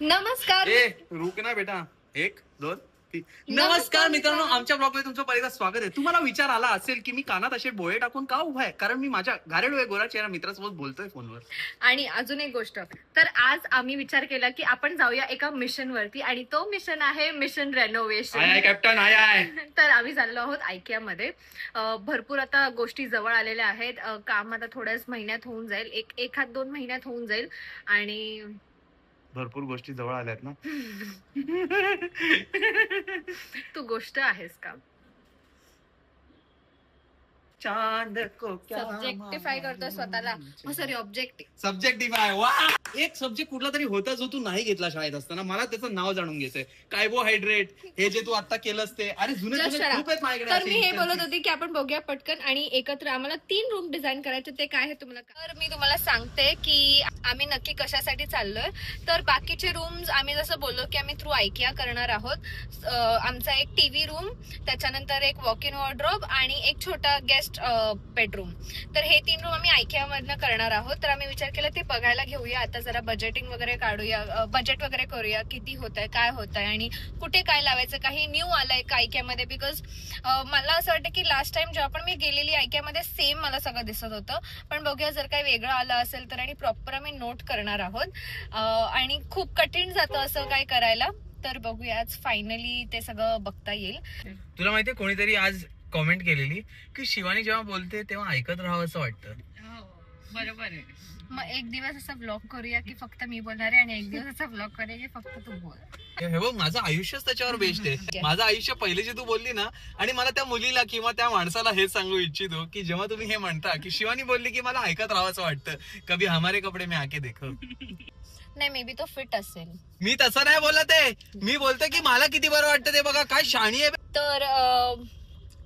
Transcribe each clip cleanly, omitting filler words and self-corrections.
नमस्कार. रुक ना बेटा. 1 2 3. नमस्कार मित्रांनो, आमच्या ब्लॉग मध्ये तुमचं पहिल्यांदा स्वागत आहे. तुम्हाला विचार आला असेल की मी कानात असे बोळे टाकून का उभा आहे, कारण मी माझ्या घारेडोळे गोरा चेहरा मित्रासोबत बोलतोय फोनवर. आणि अजून एक गोष्ट, तर आज आम्ही विचार केला की आपण जाऊया एका मिशन वरती, आणि तो मिशन आहे mission renovation. Aye captain aye. तर आम्ही चाललो आहोत आयकिया मध्ये. भरपूर आता गोष्टी जवळ आलेल्या आहेत. काम आता थोड्याच महिन्यात होऊन जाईल, एखाद 2 महिन्यात होऊन जाईल. आणि भरपूर गोष्टी जवळ आल्यात ना. तू गोष्ट आहेस का? चांद को सब्जेक्टिफाय करतोय स्वतःला. Sorry, objective. सब्जेक्टिफाय. वा, एक सब्जेक्ट कुठला तरी होता जो तू नाही घेतला शाळेत असताना. मला त्याचं नाव जाणून घ्यायचंय. कार्बोहायड्रेट, हे जे तू आता केलंस ते. अरे जुने खूप आहेत माझ्याकडे. तर मी हे बोलत होते की आपण बघूया पटकन, आणि एकत्र आम्हाला 3 रूम डिझाईन करायचे. ते काय आहे तुम्हाला, तर मी तुम्हाला सांगते की आम्ही नक्की कशासाठी चाललोय. तर बाकीचे रूम्स आम्ही जसं बोललो की आम्ही थ्रू आयकिया करणार आहोत. आमचा एक टीव्ही रूम, त्याच्यानंतर एक वॉक इन वॉर्डरोब आणि एक छोटा गेस्ट बेडरूम. तर हे 3 रूम आम्ही आयकिया मधनं करणार आहोत. तर आम्ही विचार केला ते बघायला घेऊया. आता जरा बजेटिंग वगैरे काढूया, बजेट वगैरे करूया, किती होत आहे, काय होत आहे, आणि कुठे काय लावायचं, काही न्यू आलंय का आयकियामध्ये. बिकॉज मला असं वाटतं की लास्ट टाइम जेव्हा पण मी गेलेली आयकियामध्ये सेम मला सगळं दिसत होतं. पण बघूया जर काही वेगळं आलं असेल तर. आणि प्रॉपर आम्ही नोट करणार आहोत. आणि खूप कठीण जातं असं काय करायला. तर बघूया आज फायनली ते सगळं बघता येईल. तुला माहितीये कोणीतरी आज कॉमेंट केलेली की शिवानी जेव्हा बोलते तेव्हा ऐकत राहावं असं वाटतं. बरोबर आहे. मग एक दिवस असा ब्लॉग करूया की फक्त मी बोलणार आहे, आणि एक दिवस असा ब्लॉग करूया की फक्त तू बोल. हे बघ, माझं आयुष्यच त्याच्यावर बेस्ट आहे. माझं आयुष्य पहिले जे तू बोलली ना, आणि मला त्या मुलीला किंवा त्या माणसाला हे सांगू इच्छितो की जेव्हा तुम्ही हे म्हणता की शिवानी बोलली की मला ऐकत राहावं असं वाटतं, कभी हमारे कपडे में आके देखो. नाही, मे बी तो फिट असेल. मी तसं नाही बोलत आहे. मी बोलतोय की मला किती बरं वाटतं ते बघा. काय शाणी आहे. तर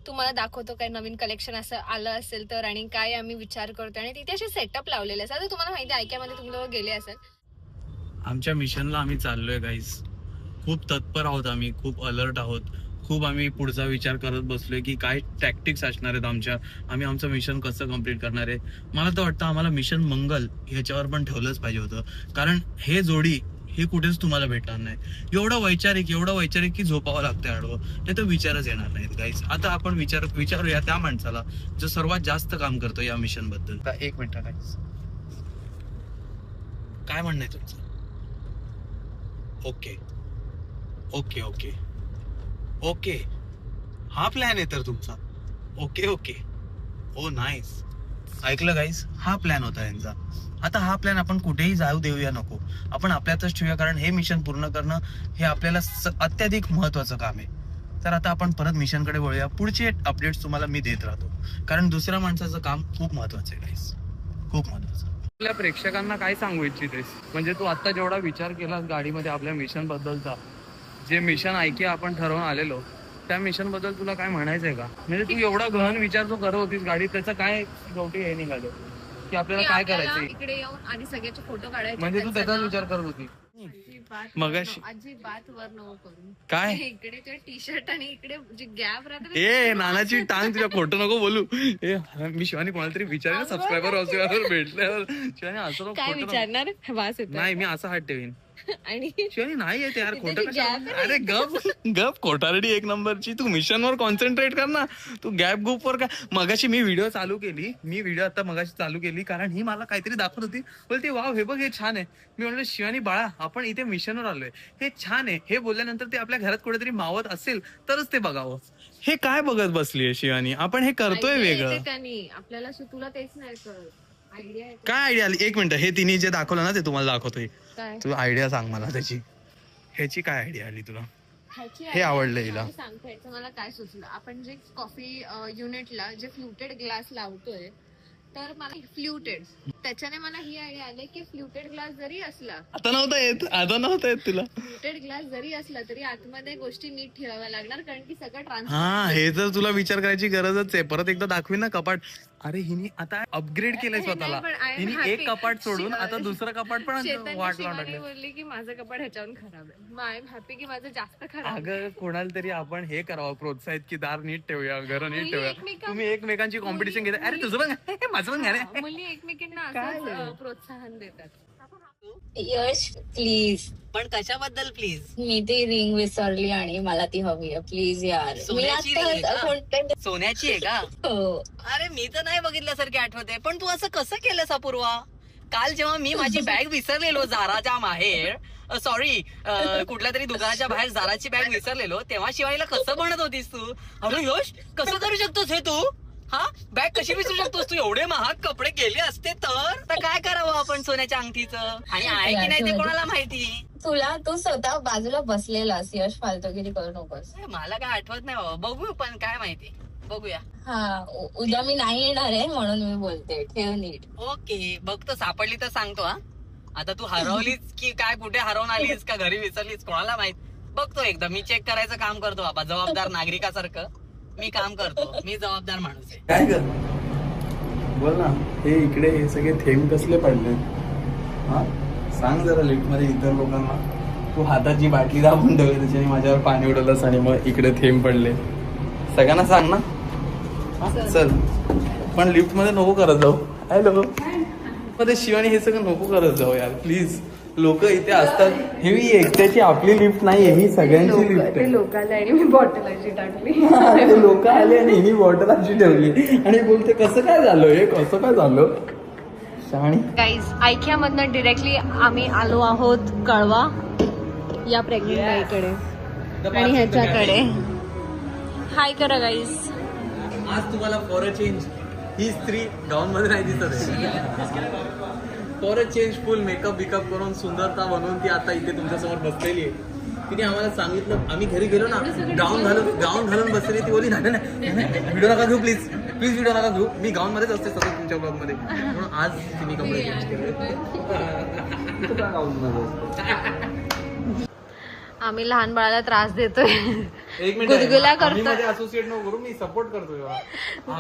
तुम्हाला दाखवतो काय नवीन कलेक्शन असं आलं असेल तर, आणि काय आम्ही विचार करतो. आणि तिथे असे सेटअप लावलेले असतात. आता तुम्हाला माहिती आहे आयकियामध्ये तुम्ही लोक गेले असेल. आमच्या मिशनला आम्ही चाललोय गाईस. खूप तत्पर आहोत आम्ही, खूप अलर्ट आहोत. खूप आम्ही पुढचा विचार करत बसलोय की काय टॅक्टिक्स असणार आहेत आमच्या. आम्ही आमचं मिशन कसं कम्प्लीट करणार आहे. मला तर वाटतं आम्हाला मिशन मंगल ह्याच्यावर पण ठेवलंच पाहिजे होतं, कारण हे जोडी हे कुठेच तुम्हाला भेटणार नाही. एवढं वैचारिक की झोपावं लागतं आडवं, नाही तर विचारच येणार नाहीत गाईस. आता आपण विचारूया त्या माणसाला जो सर्वात जास्त काम करतो या मिशन बद्दल. 1 मिनिट गाईस, काय म्हणणं आहे तुमचं? ओके ओके ओके ओके, हा प्लॅन आहे तर तुमचा. ओके ओके, ओ नाईस. ऐकलं गाईस, हा प्लॅन होता यांचा. आता हा प्लॅन आपण कुठेही जाऊ देऊया नको, आपण आपल्यातच ठेवूया, कारण हे मिशन पूर्ण करणं हे आपल्याला अत्याधिक महत्वाचं काम आहे. तर आता आपण परत मिशन कडे वळूया. पुढचे अपडेट्स तुम्हाला मी देत राहतो, कारण दुसऱ्या माणसाचं काम खूप महत्वाचं आहे गाईस, खूप महत्वाचं. आपल्या प्रेक्षकांना काय सांगू इच्छितेस, म्हणजे तू आता जेवढा विचार केलास गाडीमध्ये आपल्या मिशन बद्दलचा, जे मिशन आयकिया आपण ठरवून आलेलो, त्या मिशन बद्दल तुला काय म्हणायचंय का? म्हणजे तू एवढा गहन विचार जो करत होतीस गाडीत, त्याचं काय शेवटी हे निघालं की आपल्याला काय करायचंय इकडे येऊन आणि सगळ्याचे फोटो काढायचे. म्हणजे तू त्याचाच विचार करत होती मगाशी. अजिबात वर नको करू. काय इकडे ते टी शर्ट आणि इकडे जे गॅप राहतात. ए नानाची टांग, तुझ्या खोटं नको बोलू. ए मी शिवानी कोणाला तरी विचारेन सबस्क्रायबर भेटल्यावर. शिवानी असं काय विचारणार, वास येतो. नाही, मी असं हात ठेवीन. आणि शिवानी नाही येते यार, खोटं gap कसं. अरे गप खोटारडी 1 नंबरची. तू मिशनवर कॉन्सन्ट्रेट कर ना, तू गॅप वर काय. मगाशी मी व्हिडिओ आता मगाशी चालू केली, कारण ही मला काहीतरी दाखवत होती. बोलते वाव हे बघ, हे छान आहे. मी म्हणलं शिवानी बाळा, आपण इथे मिशनवर आलोय, हे छान आहे. हे बोलल्यानंतर ते आपल्या घरात कुठेतरी मावत असेल तरच ते बघावं. हे काय बघत बसलीये शिवानी, आपण हे करतोय वेगळं. आपल्याला तुला तेच नाही कळत. काय आयडिया आली? 1 मिनिट, हे तिने जे दाखवलं ना ते तुम्हाला दाखवतोय. तू आयडिया सांग मला त्याची. ह्याची काय आयडिया आली तुला? हे आवडलं हिला. सांगतो मला काय सुचलं. आपण जे कॉफी युनिटला जे फ्लुटेड ग्लास लावतोय, तर मला फ्लुटेड, त्याच्याने मला ही आयडिया आली की फ्लुटेड ग्लास जरी असला, आता नव्हता येत तुला. फ्लुटेड ग्लास जरी असला तरी आतमध्ये गोष्टी नीट ठेवाव्या लागणार, कारण की सगळं हा, हे जर तुला विचार करायची गरजच आहे. परत एकदा दाखवी ना कपाट. अरे हिने आता अपग्रेड केलंय स्वतःला. हिने एक कपाट सोडून आता दुसरं कपाट पण वाट लावून टाकलं. बोलली की माझं कपाट ह्याच्यावर खराब आहे. मग आय एम हॅपी की माझं जास्त खराब. अगं कोणाला तरी आपण हे करावं, प्रोत्साहित, की दार नीट ठेवूया, घर नीट ठेवूया. तुम्ही एकमेकांची कॉम्पिटिशन घेता. अरे तुझं पण माझं पण घ्या. मुली एकमेकींना असंच प्रोत्साहन देतात. यश प्लीज. पण कशाबद्दल प्लीज? मी ती रिंग विसरली आणि मला ती हवी आहे, प्लीज यार. मी सोन्याची ring आहे आता का? कोणत्या सोन्याची आहे का? हो. अरे मी तर नाही बघितल्यासारखी आठवते, पण तू असं कसं केलंस अपूर्वा? काल जेव्हा मी माझी बॅग विसरलेलो झाराच्या बाहेर, सॉरी कुठल्या तरी दुकानाच्या बाहेर झाराची बॅग विसरलेलो, तेव्हा शिवानीला कसं म्हणत होतीस तू? अरे यश कसं करू शकतोस हे तू? हा बॅग कशी विसरू शकतोस तू? एवढे महाग कपडे गेले असते तर काय करावं आपण सोन्याच्या अंगठीचं? आणि आहे की नाही ते कोणाला माहिती? तुला तू स्वतः बाजूला बसलेलास. यश फालतूगिरी करू नकोस. मला काय आठवत नाही बाबा, बघू पण काय माहिती, बघूया. हा उद्या मी नाही येणार आहे म्हणून मी बोलते. ठेव नीट. ओके बघतो, सापडली तर सांगतो. हा आता तू हरवलीस की काय, कुठे हरवून आलीस का घरी विसरलीस कोणाला माहित. बघतो एकदा, मी चेक करायचं काम करतो बाबा, जबाबदार नागरिकासारखं मी काम करतो. मी जबाबदार माणूस आहे. काय कर बोल ना. हे इकडे हे सगळे थेंब कसले पडले? हा सांग जरा लिफ्ट मध्ये इतर लोकांना. तू हाताची बाटली दाबून ठेवली, त्याच्याने माझ्यावर पाणी उडवलंस आणि मग इकडे थेंब पडले. सगळ्यांना सांग ना. हा, चल पण लिफ्ट मध्ये नको करत जाऊ. हॅलो मध्ये शिवानी हे सगळं नको करत जाऊ यार प्लीज. लोक इथे असतात. हे मी एकट्याची आपली लिफ्ट नाहीये, ही सगळ्यांची लिफ्ट आहे. लोक आले आणि मी बॉटल अशी टाकली. ते लोक आले आणि ही बॉटल अशी ठेवली आणि बोलते कसं काय झालं हे, कसं काय झालं. शाणी गाईज आयकियामधनं डिरेक्टली आम्ही आलो आहोत कळवा या प्रेग्नेंट बाईकडे आणि ह्याच्याकडे. हाय करा गाईज. आज तुम्हाला फॉर अ चेंज ही स्त्री गाऊन मध्ये नाही दिसत. For a change full makeup बिकअप करून सुंदरता बनवून ती आता इथे तुमच्या समोर बसलेली आहे. तिने आम्हाला सांगितलं, आम्ही घरी गेलो ना, गाऊन घालून बसलेली. ती बोली नाही व्हिडिओ नका घेऊ प्लीज व्हिडिओ नका घेऊ, मी गाऊन मध्येच असते सतत तुमच्या ब्लॉग मध्ये. म्हणून आज तिने कपडे चेंज केले. गाऊन मध्ये आम्ही लहान बाळाला त्रास देतोय, एक गुदगुल्या करतोय. असोसिएट नको करू, मी सपोर्ट करतोय.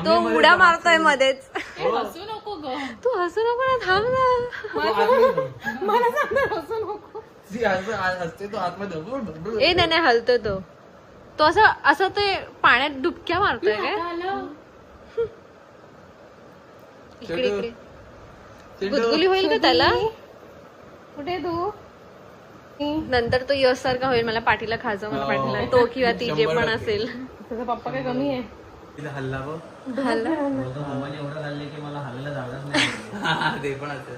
तो उड्या मारतोय मध्येच. हसू नको ग, तू हसू नको ना, थांब ना. मला सांग हसू नको. असते तो आतमध्ये. ए नाही हलतोय तो असं ते पाण्यात डुबक्या मारतोय काय. इकडे इकडे गुदगुली होईल का त्याला? कुठे तू? नंतर तो यश सारखा होईल, मला पाठीला खाजव, मला पाठीला. तो किंवा ती जे पण असेल. त्याचा पप्पा काय कमी आहे? हल्ला ते पण असेल.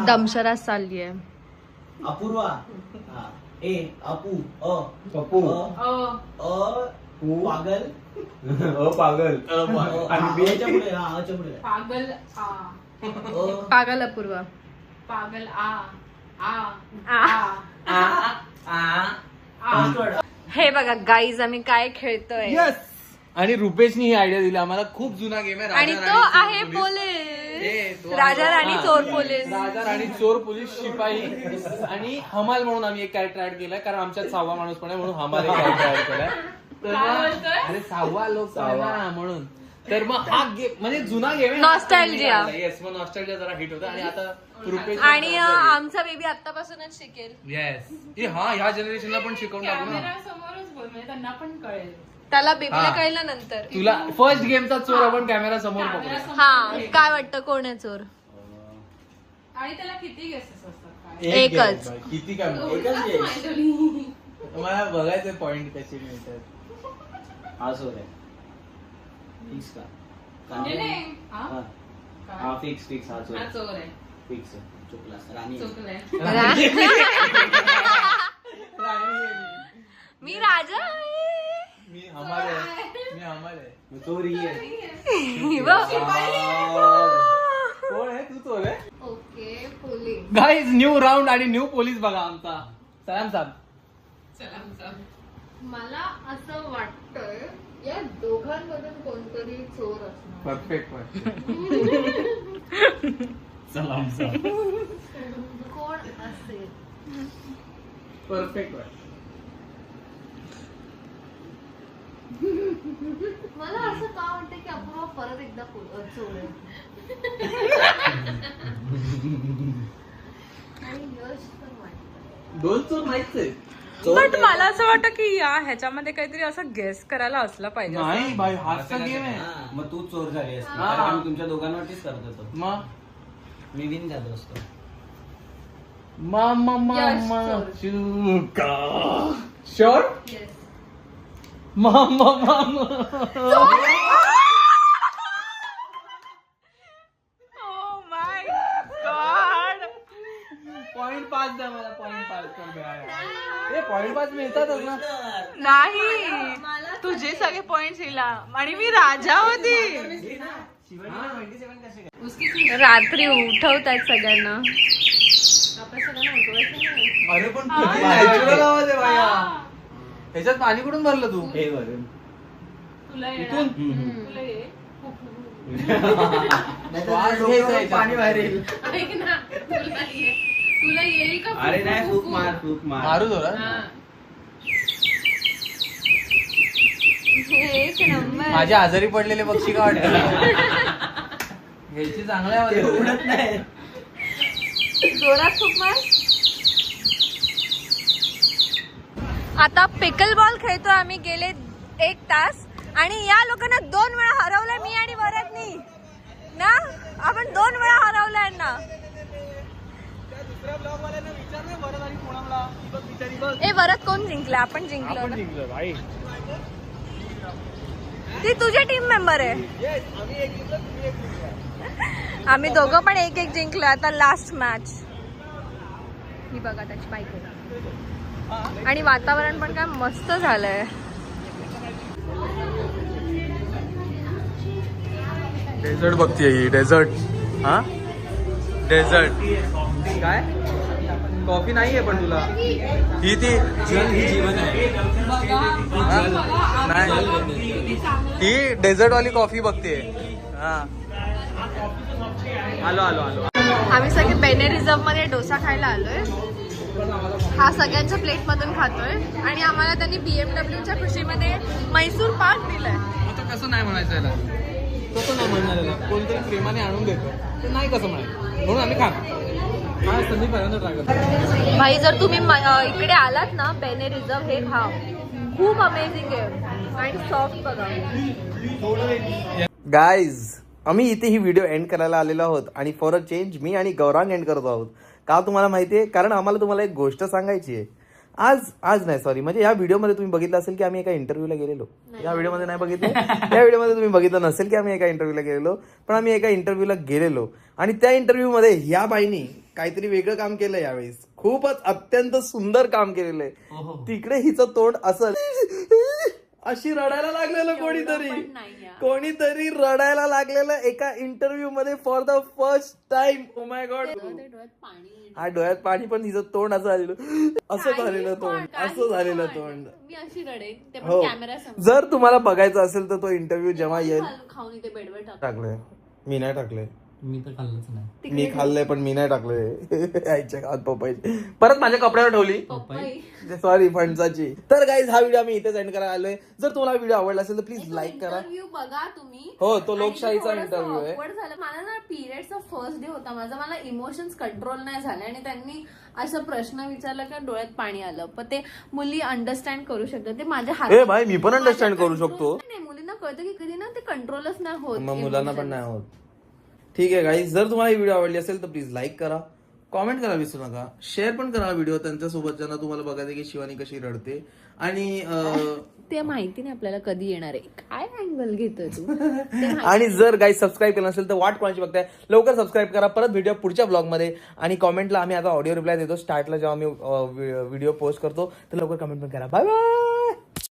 दमशरास चालली आहे. अपूर्वा ए अपू अ पप्पू अ पागल पागल आणि बीच्या पुढे आच्या पुढे पागल पागल अपूर्वा. पागल आ हे बघा गाईज आम्ही काय खेळतोय. यस. आणि रुपेशनी ही आयडिया दिली आम्हाला. खूप जुना गेम आहे. आणि तो आहे पोलीस, राजा राणी चोर पोलीस. राजा राणी चोर पोलीस शिपाई आणि हमाल म्हणून आम्ही एक कॅरेक्टर ऍड केलाय, कारण आमच्यात 6वा माणूस पण आहे म्हणून हमाल एक कॅरेक्टर ऍड केलाय. तर अरे 6वा लोक म्हणून. तर मग हा गेम म्हणजे जुना गेम आहे. नॉस्टॅल्जिया. येस, मग नॉस्टॅल्जिया जरा हिट होता. आणि आता रुपेश आणि आमचा बेबी आतापासूनच शिकेल. येस. हा ह्या जनरेशनला पण शिकवून टाकू ना. कॅमेरा समोरच बोल, म्हणजे त्यांना पण कळेल. त्याला बेबीला कळलं नंतर. तुला फर्स्ट गेमचा चोर आपण कॅमेरा समोर पकडू. हा काय वाटतं कोण आहे चोर? आणि त्याला किती गेसेस असतात? एकच. किती काय मला बघायचं पॉइंट कसे मिळतात. हा सोर आहे फिक्स का? हा फिक्स हा चोर हा चोर आहे. फिक्स चुकला राणी चुकलंय. मी राजा आहे. मी हमाल आहे. चोरी आहे. कोण आहे तू? चोर आहे. Okay police. Guys new round आणि न्यू पोलीस बघा आमचा. सलाम साहेब. मला असं वाटतंय या दोघांमधून कोणतरी चोर असणार. परफेक्ट. सलाम साहेब. कोण असेल? परफेक्ट. मला असं का वाटतं की अपूर्वा परत एकदा चोर आहे. आणि यश पण वाटतं. दोन चोर नाहीच आहे. बट मला असं वाटतं की या ह्याच्यामध्ये काहीतरी असं गेस करायला असलं पाहिजे. नाही बाई, हाचा गेम आहे. मग तू चोर झाली असती, कारण आम्ही तुमच्या दोघांवरतीच करत होतो. मग मी विन झालो असतो. मामा मामा चुका शुअर मामा मामा Oh my God. .5 द्या मला .5 कर द्या. हे .5 मिळतातच ना. नाही तुझे सगळे पॉइंट हिला आणि मी राजा होती. रात्री उठवतायत सगळ्यांना. आपण सगळ्यांना उठवायचं नाही. अरे पण किती नॅचरल आवाज आहे बाया. ह्याच्यात पाणी कुठून भरलं तू? हे वरून. तुला इथून तुला ये. श्वास घ्यायचा याच्यात. पाणी बाहेर येईल. ऐक ना तुला येईल का? अरे नाही फूक मार फूक मार. मारू जोरात. एक नंबर. माझे आजारी पडलेले पक्षी का वाटत घ्यायची चांगल्या आवाज येतो. उडत नाही. जोरात खूप मार. आता पिकल बॉल खेळतो आम्ही गेले 1 तास आणि या लोकांना 2 वेळा हरवलंय मी आणि वरदनी ना. आपण 2 वेळा हरवलंय ना. ए वरद कोण जिंकला? आपण जिंकलो ना. भाई ती तुझी टीम मेंबर आहे. आम्ही दोघं पण 1-1 जिंकलो. आता लास्ट मॅच ही बघा त्याची बायको. आणि वातावरण पण काय मस्त झालंय. डेझर्ट बघतीये ही डेझर्ट. हा डेझर्ट काय कॉफी नाहीये पण तुला ही ती जीवन आहे. नाही ही डेझर्ट वाली कॉफी बघतीये. हा आलो आलो आलो. आम्ही सगळे बेने रिझर्व मध्ये डोसा खायला आलोय. हा सगळ्यांच्या प्लेट मधून खातोय आणि आम्हाला त्यांनी BMWच्या खुशीमध्ये मैसूर पाक दिलाय. आता कसं नाही म्हणायचं याला. कसं नाही म्हणणार याला. कोणतरी प्रेमाने आणून देतो ते नाही कसं म्हणायचं म्हणून आम्ही खातो. हा संदीप पहिल्यांदा ट्राय करतो. भाई जर तुम्ही इकडे आलात ना बेने रिझर्व हे खा. खूप अमेझिंग आहे आणि सॉफ्ट बघा. गाईज आम्ही इथे ही व्हिडिओ एंड करायला आलेलो आहोत आणि फॉर अ चेंज मी आणि गौरांग एंड करतो आहोत. का तुम्हाला माहिती आहे? कारण आम्हाला तुम्हाला एक गोष्ट सांगायची आहे. आज नाही सॉरी म्हणजे या व्हिडिओमध्ये तुम्ही बघितलं असेल की आम्ही एका इंटरव्ह्यूला गेलेलो. या व्हिडिओमध्ये नाही बघितलं. या व्हिडिओमध्ये तुम्ही बघितलं नसेल की आम्ही एका इंटरव्ह्यूला गेलेलो. पण आम्ही एका इंटरव्ह्यूला गेलेलो आणि त्या इंटरव्ह्यूमध्ये ह्या बाईनी काहीतरी वेगळं काम केलं यावेळेस. खूपच अत्यंत सुंदर काम केलेलं आहे. तिकडे हिचं तोंड असं अशी रडायला लागलेलं कोणीतरी रडायला लागलेलं एका इंटरव्ह्यू मध्ये for the first time. Oh my God. हा डोळ्यात पाणी पण तिचं तोंड असं झालेलं असं झालेलं तोंड मी अशी रडेन हो. जर तुम्हाला बघायचं असेल तर तो इंटरव्ह्यू जेव्हा येईल. खाऊन इथे बेडवर टाकलंय मी नाही टाकलंय. मी तर खाल्लंच नाही. मी खाल्लंय पण मी नाही टाकलंय. आईच्या गावात पपई परत माझ्या कपड्यावर ठेवली. सॉरी फणसाची. तर गाईज हा व्हिडिओ आम्ही इथेच एंड करायला आलोय. जर तुम्हाला व्हिडिओ आवडला असेल तर प्लीज लाईक करा. इंटरव्ह्यू बघा तुम्ही. हो तो लोकशाहीचा इंटरव्ह्यू आहे. awkward झालं. मला ना पिरियडचा फर्स्ट डे होता माझा. मला इमोशन्स कंट्रोल नाही झाले आणि त्यांनी असं प्रश्न विचारला का डोळ्यात पाणी आलं. पण ते मुली अंडरस्टँड करू शकतात. ते माझ्या ए भाई मी पण अंडरस्टँड करू शकतो. नाही मुलींना कळतं की कधी ना ते कंट्रोलच नाही होत. मग मुलांना पण नाही होत. ठीक आहे गाईज जर तुम्हाला ही व्हिडिओ आवडली असेल तर प्लीज लाईक करा. कॉमेंट करा विसरू नका. शेअर पण करा व्हिडिओ त्यांच्यासोबत ज्यांना तुम्हाला बघायचं की शिवानी कशी रडते. आणि ते माहिती नाही आपल्याला कधी येणार आहे. काय अँगल घेतोय तू. आणि जर गाईज सबस्क्राईब केलं नसेल तर वाट कोणाची बघताय लवकर सबस्क्राईब करा. परत भेटूया पुढच्या ब्लॉगमध्ये. आणि कॉमेंटला आम्ही आता ऑडिओ रिप्लाय देतो. स्टार्टला जेव्हा आम्ही व्हिडिओ पोस्ट करतो तर लवकर कमेंट पण करा. Bye bye.